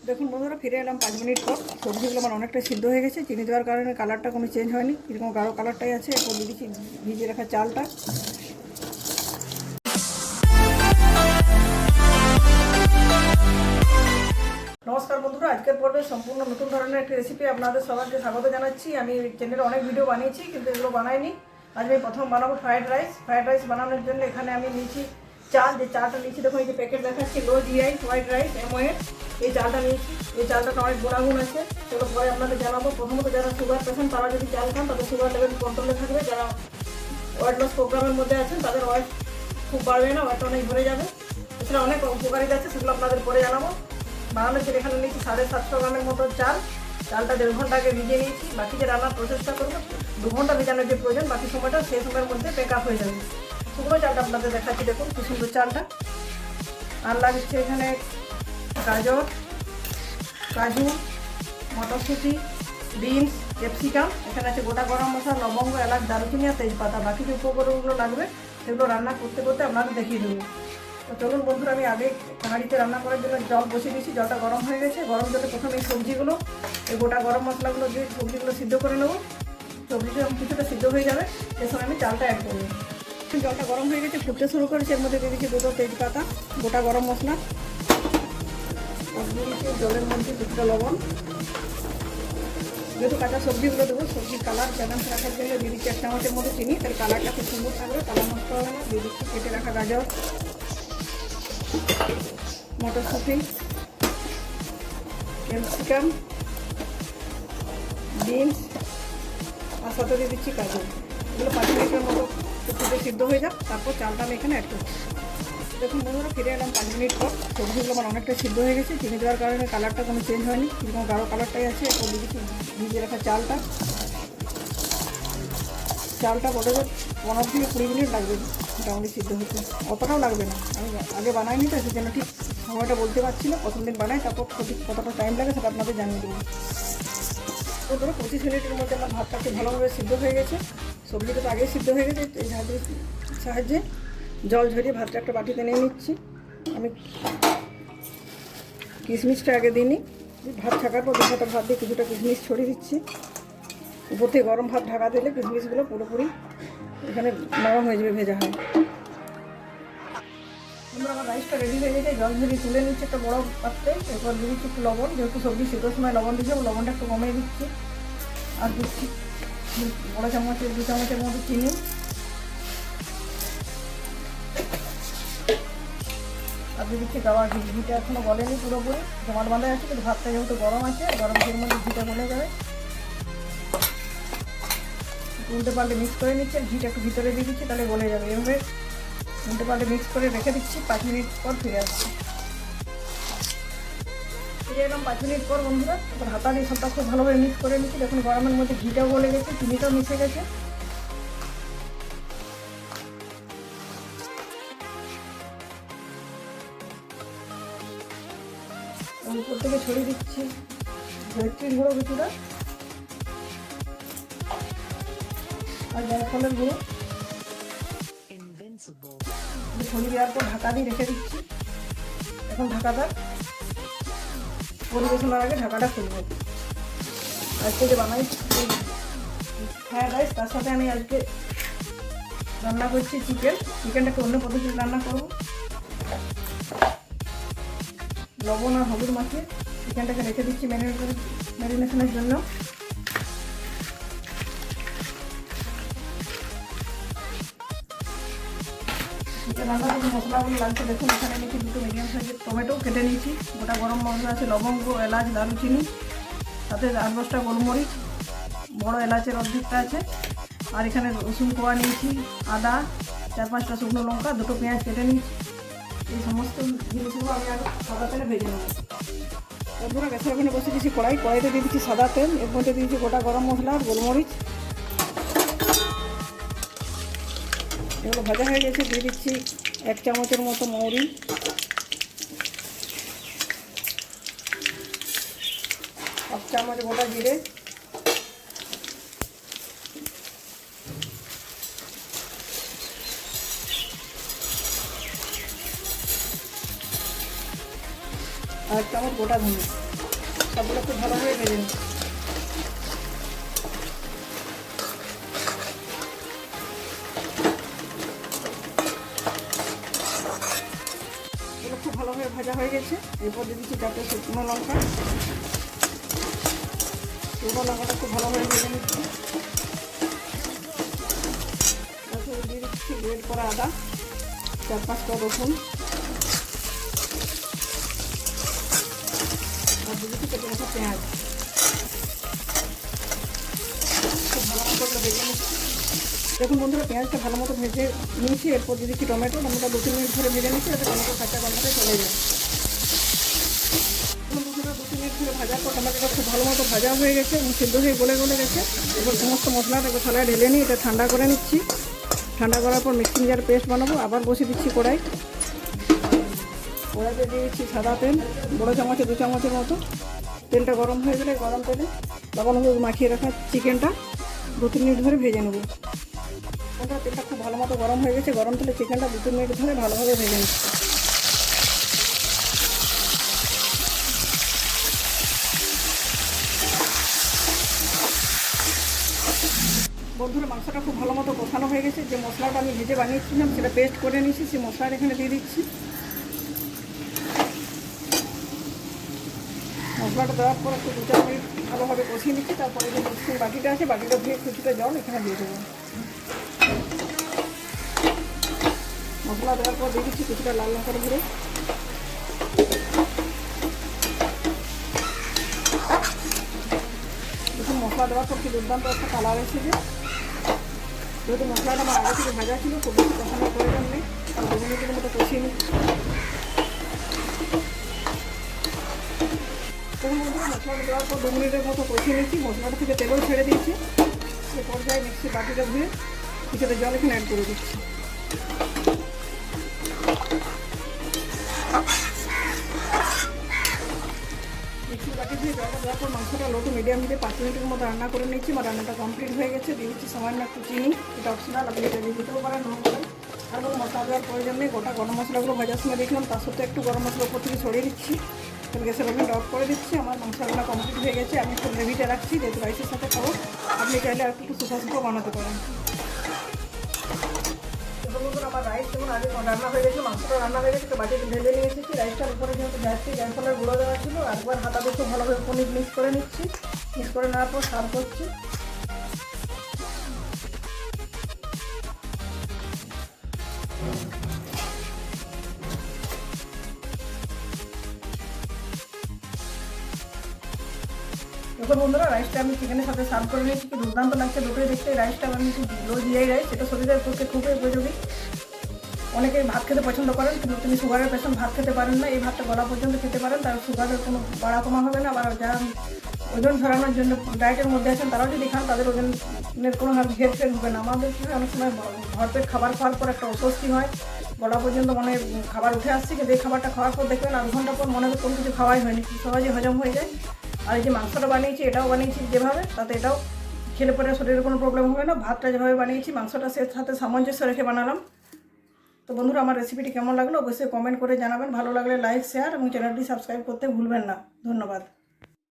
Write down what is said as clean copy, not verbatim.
দেখুন বন্ধুরা, ফিরে এলাম 5 মিনিট পর। সবজিগুলো আমার অনেকটা সিদ্ধ হয়ে গেছে। চিনি দেওয়ার কারণে কালারটা কোনো চেঞ্জ হয়নি, এরকম গাঢ় কালারটাই আছে। এরপর দিয়ে দিচ্ছি ভিজিয়ে রাখা চালটা। নমস্কার বন্ধুরা, আজকের পর্বে সম্পূর্ণ নতুন ধরনের একটি রেসিপি আপনাদের সবাইকে স্বাগত জানাচ্ছি। আমি চ্যানেলে অনেক ভিডিও বানিয়েছি, কিন্তু এগুলো বানাইনি। আজ আমি প্রথম বানাবো ফ্রায়েড রাইস। ফ্রায়েড রাইস বানানোর জন্য এখানে আমি নিয়েছি চাল। যে চালটা নিয়েছি দেখুন, এই যে প্যাকেট দেখাচ্ছি, লো জিআই হোয়াইট রাইস MOA, এই চালটা নিয়েছি। এই চালটাতে অনেক গুণাগুণ আছে, সেগুলো পরে আপনাদের জানাবো। প্রথমত যারা সুগার পেশেন্ট তারা যদি চাল খান তাদের সুগার লেভেল কন্ট্রোলে থাকবে। যারা ওয়েট লস প্রোগ্রামের মধ্যে আছেন তাদের ওয়েট খুব বাড়বে না, ওয়েট অনেক ভরে যাবে। এছাড়া অনেক উপকারিতা আছে, সেগুলো আপনাদের পরে জানাবো। বানানোর জন্য এখানে নিয়েছি 750 গ্রামের মতো চাল। চালটা 1.5 ঘন্টা আগে ভিজিয়ে নিয়েছি। বাকি যে রান্নার প্রসেসটা করবো 2 ঘন্টা ভেজানোর যে প্রয়োজন, বাকি সময়টা সেই সময়ের মধ্যে প্যাক আপ হয়ে যাবে। শুকনো চালটা আপনাদের দেখাচ্ছি, দেখুন কি সুন্দর চালটা। আর লাগছে এখানে গাজর, কাজু, মটরশুঁটি, বিনস, ক্যাপসিকাম। এখানে আছে গোটা গরম মশলা, লবঙ্গ, এলাচ, দারুচিনি আর তেজপাতা। বাকি যে উপকরণগুলো লাগবে সেগুলো রান্না করতে করতে আপনাদের দেখিয়ে দেবো। তো চলুন বন্ধুরা, আমি আগে হাঁড়িতে রান্না করার জন্য জল বসিয়ে দিয়েছি। জলটা গরম হয়ে গেছে। গরম জলে প্রথমে এই সবজিগুলো, এই গোটা গরম মশলাগুলো দিয়ে সবজিগুলো সিদ্ধ করে নেবো। সবজিটা কিছুটা সিদ্ধ হয়ে যাবে, সে সময় আমি চালটা অ্যাড করবো। জলটা গরম হয়ে গেছে, ফুটতে শুরু করেছে। এর মধ্যে দিয়ে দিচ্ছি 2টো তেজপাতা, গোটা গরম মশলা, দিয়ে দিচ্ছি জলের মধ্যে কিছুটা লবণ। যেহেতু কাঁচা সবজিগুলো দেবো, সবজির কালার ব্যালেন্স রাখার জন্য দিয়ে দিচ্ছি 1 চামচের মতো চিনি, তাহলে কালারটা খুব সুন্দর থাকবে, কালার নষ্ট হবে না। দিয়ে দিচ্ছি কেটে রাখা গাজর, মটরশুঁটি, ক্যাপসিকাম, বিনস, আর সাথে দিয়ে দিচ্ছি কাজু। এগুলো 5 মিনিটের মতো ফুটে সিদ্ধ হয়ে যাক, তারপর চালটা আমি এখানে অ্যাড করছি। দেখুন বন্ধুরা, ফিরে এলাম 5 মিনিট পর। সবজিগুলো আমার অনেকটা সিদ্ধ হয়ে গেছে। চিনি দেওয়ার কারণে কালারটা কোনো চেঞ্জ হয়নি, এরকম গাঢ় কালারটাই আছে। এরপর দিয়ে দিচ্ছি ভিজিয়ে রাখা চালটা। চালটা বলে 15 থেকে 20 মিনিট লাগবে মোটামুটি সিদ্ধ হতে, অতটাও লাগবে না। আমি আগে বানাইনি তো, সেই জন্য ঠিক সময়টা বলতে পারছি না। প্রথম দিন বানাই, তারপর কতটা টাইম লাগে সেটা আপনাদের জানিয়ে দেবো। তো ধরো 25 মিনিটের মধ্যে আমার ভাতটা খুব ভালোভাবে সিদ্ধ হয়ে গেছে। সবজিটা তো আগেই সিদ্ধ হয়ে গেছে। এই ঝাঁঝরির সাহায্যে জল ঝরিয়ে ভাতটা একটা বাটিতে নিয়ে নিচ্ছি। আমি কিশমিশটা আগে দিইনি, ভাত ছাকার পর দুটো ভাত দিয়ে কিছুটা কিশমিশ ছড়িয়ে দিচ্ছি। উপর থেকে গরম ভাত ঢাকা দিলে কিশমিশগুলো পুরোপুরি এখানে নরম হয়ে যাবে, ভেজা হয়। আমরা আমার রাইসটা রেডি হয়ে গেছে। জল ঝরিয়ে তুলে নিচ্ছি একটা বড় পাত্রে। এরপর দিয়ে দিচ্ছি একটু লবণ, যেহেতু সবজি সিদ্ধর সময় লবণ দিচ্ছি, লবণটা একটু কমিয়ে দিচ্ছি। আর দিচ্ছি বড় চামচের 2 চামচের মতো চিনি। আর দিয়ে দিচ্ছি গাওয়া ঘি। ঘিটা এখনও গলেনি পুরোপুরি, জমাট বাঁধা আছে, কিন্তু ভাতটা যেহেতু গরম আছে, গরম ঘির মধ্যে ঘিটা গলে যাবে। উল্টে পাল্টে মিক্স করে নিচ্ছি। ঘিটা একটু ভিতরে দিয়ে দিচ্ছি, তাহলে গলে যাবে। এভাবে উল্টে পাল্টে মিক্স করে রেখে দিচ্ছি। 5 মিনিট পর ফিরে আসছি। ফিরে এলাম 5 মিনিট পর বন্ধুরা। এবার হাতা দিয়ে সবটা খুব ভালোভাবে মিক্স করে নিচ্ছি। দেখুন গরমের মধ্যে ঘিটাও গলে গেছে, চিনিটাও মিশে গেছে। উপর থেকে ছড়িয়ে দিচ্ছি জয়ত্রীর গুঁড়ো কিছুটা, আর জায়ফলের গুঁড়ো। ছড়িয়ে দেওয়ার পর ঢাকা দিয়ে রেখে দিচ্ছি। এখন ঢাকাটা পরিবেশনের আগে ঢাকাটা খুলবো। আজকে যে বানাই ফ্রায়েড রাইস, তার সাথে আমি আজকে রান্না করছি চিকেনটাকে অন্য পদ্ধতিতে রান্না করবো। লবণ আর হলুদ মাখিয়ে চিকেনটাকে রেখে দিচ্ছি ম্যারিনেশনের জন্য। চিকেন রান্নার জন্য মশলাগুলো লাগছে দেখুন। এখানে নিয়েছি 2টো মিডিয়াম সাইজের টমেটো কেটে নিয়েছি, গোটা গরম মশলা আছে, লবঙ্গ, এলাচ, দারুচিনি, সাথে 8-10টা গোলমরিচ, বড় এলাচের অর্ধেকটা আছে। আর এখানে রসুন কোয়া নিয়েছি, আদা, 4-5টা শুকনো লঙ্কা, 2টো পেঁয়াজ কেটে নিয়েছি। এই সমস্ত জিনিসগুলো আমি আগে সাদা তেলে ভেজে নেব। বন্ধুরা, গ্যাসের ওখানে বসে দিয়েছি কড়াইতে দিয়ে দিচ্ছি সাদা তেল। এর মধ্যে দিয়েছি গোটা গরম মশলা আর গোলমরিচ। এগুলো ভাজা হয়ে গেছে। দিয়ে দিচ্ছি 1 চামচের মতো মৌরি, 1 চামচ গোটা জিরে, আর 1 চামচ গোটা ধনে। সবগুলো খুব ভালোভাবে ভেজে নিচ্ছি। এগুলো খুব ভালোভাবে ভাজা হয়ে গেছে। এরপর দিয়ে দিচ্ছি 4টে শুকনো লঙ্কা। শুকনো লঙ্কাটা খুব ভালোভাবে ভেজে নিচ্ছি। তারপরে দিয়ে দিচ্ছি গ্রেট করা আদা, 4-5টা রসুন, আর দিয়ে দিচ্ছি কেটে রাখা পেঁয়াজ। খুব ভালো মতো ভেজে নিচ্ছি। দেখুন বন্ধুরা, পেঁয়াজটা ভালো মতো ভেজে নিয়েছি। এরপর দিয়ে দিচ্ছি টমেটো। 2-3 মিনিট ধরে ভেজে নিচ্ছি যাতে টমেটো কাঁচা গন্ধটা চলে যায়। বন্ধুরা 2-3 মিনিট ধরে ভাজার পর টমেটোটা খুব ভালো মতো ভাজা হয়ে গেছে এবং সিদ্ধ হয়ে গলে গেছে। এবার সমস্ত মশলাটা একটু থালায় ঢেলে নিই, এটা ঠান্ডা করে নিচ্ছি। ঠান্ডা করার পর মিক্সিং জার পেস্ট বানাবো। আবার বসিয়ে দিচ্ছি কড়াইতে দিয়ে দিচ্ছি সাদা তেল, বড়ো চামচে 2 চামচের মতো। তেলটা গরম হয়ে গেলে গরম তেলে লবণ হলুদ মাখিয়ে রাখা চিকেনটা 2-3 মিনিট ধরে ভেজে নেবো। তেলটা খুব ভালো মতো গরম হয়ে গেছে। গরম তেলে চিকেনটা 2-3 মিনিট ধরে ভালোভাবে ভেজে নিচ্ছি। বন্ধুরা, মাংসটা খুব ভালো মতো কষানো হয়ে গেছে। যে মশলাটা আমি ভেজে বানিয়েছিলাম সেটা পেস্ট করে নিয়েছি, সেই মশলাটা এখানে দিয়ে দিচ্ছি। মশলাটা দেওয়ার পর একটু 2-4 মিনিট ভালোভাবে কষিয়ে নিচ্ছি। তারপরে যে মিক্সিং বাটিটা আছে, বাটিটা ধুয়ে কিছুটা জল এখানে দিয়ে দেবো। মশলা দেওয়ার পর দিয়ে দিচ্ছি কিছুটা লাল লঙ্কার গুঁড়ো। দেখুন মশলা দেওয়ার পর কি দুর্দান্ত একটা কালার এসেছে। যেহেতু মশলাটা আমার আগে থেকে ভাজা ছিল, খুব বেশি কষানোর প্রয়োজন নেই। আর 2 মিনিটের মতো কষিয়ে নিচ্ছি। মশলাটা দেওয়ার পর 2 মিনিটের মতো কষিয়ে নিচ্ছি। মশলাটা থেকে তেলও ছেড়ে দিয়েছি। সে পর্যায়ে মিক্সি বাটিটা ধুয়ে কিছুটা জল এখানে অ্যাড করে দিচ্ছি। মিক্সির বাটি ধুয়ে জলটা দেওয়ার পর মাংসটা লো টু মিডিয়াম হিটে 5 মিনিটের মতো রান্না করে নিচ্ছি। আমার রান্নাটা কমপ্লিট হয়ে গেছে। দিয়ে দিচ্ছি সামান্য একটু চিনি, এটা অপশনাল, আপনি এটা দিয়ে দিতেও পারেন, নাও পারেন। আর কোনো মশলা দেওয়ার প্রয়োজন নেই। গোটা গরম মশলাগুলো ভাজার সময় দেখলাম, তার সাথে একটু গরম মশলা উপর থেকে ছড়িয়ে দিচ্ছি। গ্যাসের ওভেনটা অফ করে দিচ্ছি। আমার মাংস রান্না কমপ্লিট হয়ে গেছে। আমি একটু গ্রেভিটা রাখছি, যেহেতু রাইসের সাথে খাবো। আপনি চাইলে আর একটু সুস্বাদু বানাতে পারেন। আমার রাইস যেমন আগে রান্না হয়ে গেছে, মাংসটা রান্না হয়ে গেছে, তো বাটিতে ঢেলে নিয়ে এসেছি। রাইসটার উপরে যেহেতু জায়ফলের গুঁড়ো দেওয়া ছিল, একবার হাতা দিয়ে খুব ভালোভাবে পনির মিক্স করে নিচ্ছি। মিক্স করে নেওয়ার পর সার্ভ করছি। দেখো বন্ধুরা, রাইসটা আমি চিকেনের সাথে সার্ভ করে নিয়েছি। কি দুর্দান্ত লাগছে দুটোই দেখতে। রাইসটা আমি লো জিআই রাইস, এটা শরীরের পক্ষে খুবই উপযোগী। অনেকেই ভাত খেতে পছন্দ করেন, কিন্তু তিনি সুগারের পেশেন্ট ভাত খেতে পারেন না। এই ভাতটা গলা পর্যন্ত খেতে পারেন, তার সুগারের কোনো বাড়া কমা হবে না। আবার যারা ওজন ঝরানোর জন্য ডায়েটের মধ্যে আছেন, তারাও যদি খান তাদের ওজনের কোনো হেরফের হবে না। আমাদের কি হয়, অনেক সময় ভরপেট খাবার খাওয়ার পর একটা অস্বস্তি হয়, গলা পর্যন্ত মনে খাবার উঠে আসছে, কিন্তু এই খাবারটা খাওয়ার পর দেখবেন আধ ঘন্টা পর মনে হয় কোনো কিছু খাওয়াই হয়নি, সহজে হজম হয়ে যায়। আর এই যে মাংসটা বানিয়েছি, এটাও বানিয়েছি যেভাবে, তাতে এটাও খেলে পরে শরীরের কোনো প্রবলেম হবে না। ভাতটা যেভাবে বানিয়েছি, মাংসটা সে সাথে সামঞ্জস্য রেখে বানালাম। তো বন্ধুরা, আমার রেসিপিটি কেমন লাগলো অবশ্যই কমেন্ট করে জানাবেন। ভালো লাগলে লাইক, শেয়ার এবং চ্যানেলটি সাবস্ক্রাইব করতে ভুলবেন না। ধন্যবাদ।